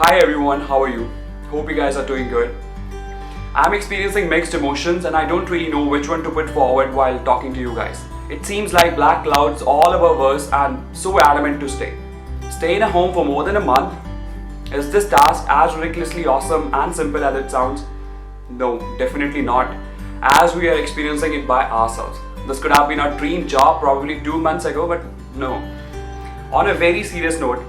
Hi everyone, how are you? Hope you guys are doing good. I'm experiencing mixed emotions and I don't really know which one to put forward while talking to you guys. It seems like black clouds all above us and so adamant to stay. Stay in a home for more than a month? Is this task as ridiculously awesome and simple as it sounds? No, definitely not. As we are experiencing it by ourselves. This could have been our dream job probably 2 months ago, but no. On a very serious note,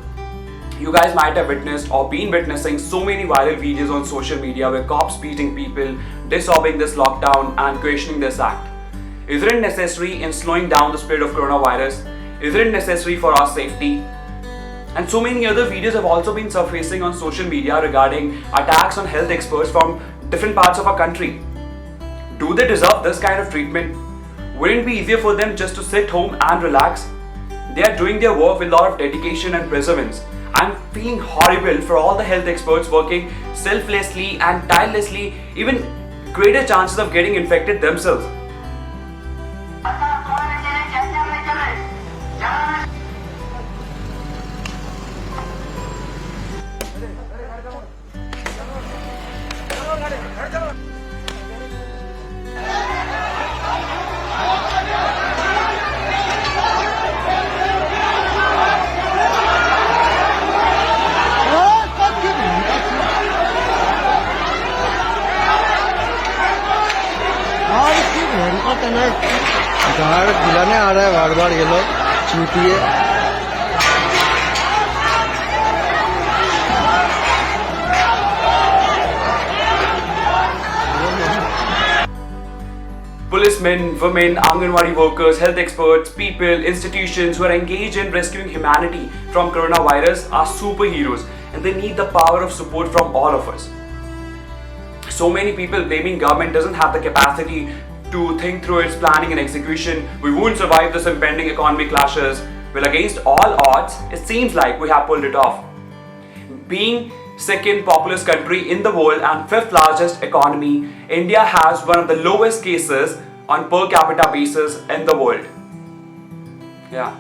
you guys might have witnessed or been witnessing so many viral videos on social media where cops beating people, disobeying this lockdown and questioning this act. Is it necessary in slowing down the spread of coronavirus? Is it necessary for our safety? And so many other videos have also been surfacing on social media regarding attacks on health experts from different parts of our country. Do they deserve this kind of treatment? Wouldn't it be easier for them just to sit home and relax? They are doing their work with a lot of dedication and perseverance. I'm feeling horrible for all the health experts working selflessly and tirelessly, even greater chances of getting infected themselves. गाड़ बुलाने आ रहा है बार बार ये लोग चूतिए। Policemen, women, Anganwadi workers, health experts, people, institutions who are engaged in rescuing humanity from coronavirus are superheroes and they need the power of support from all of us. So many people blaming government doesn't have the capacity to think through its planning and execution. We won't survive this impending economic clashes. Well, against all odds, it seems like we have pulled it off. Being second populous country in the world and fifth largest economy, India has one of the lowest cases on per capita basis in the world. Yeah.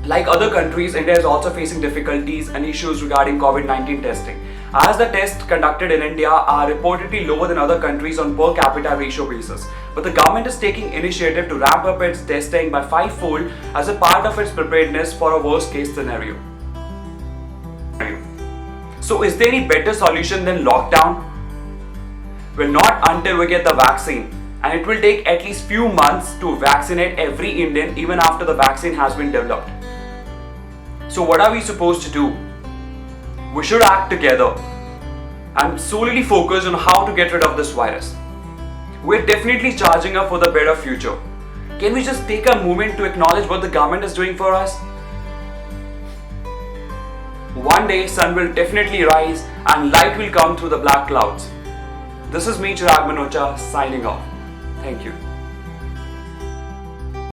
Like other countries, India is also facing difficulties and issues regarding COVID-19 testing. As the tests conducted in India are reportedly lower than other countries on per capita ratio basis. But the government is taking initiative to ramp up its testing by 5-fold as a part of its preparedness for a worst case scenario. So is there any better solution than lockdown? Well, not until we get the vaccine. And it will take at least few months to vaccinate every Indian even after the vaccine has been developed. So what are we supposed to do? We should act together and solely focus on how to get rid of this virus. We're definitely charging up for the better future. Can we just take a moment to acknowledge what the government is doing for us? One day sun will definitely rise and light will come through the black clouds. This is me, Chirag Manocha, signing off. Thank you.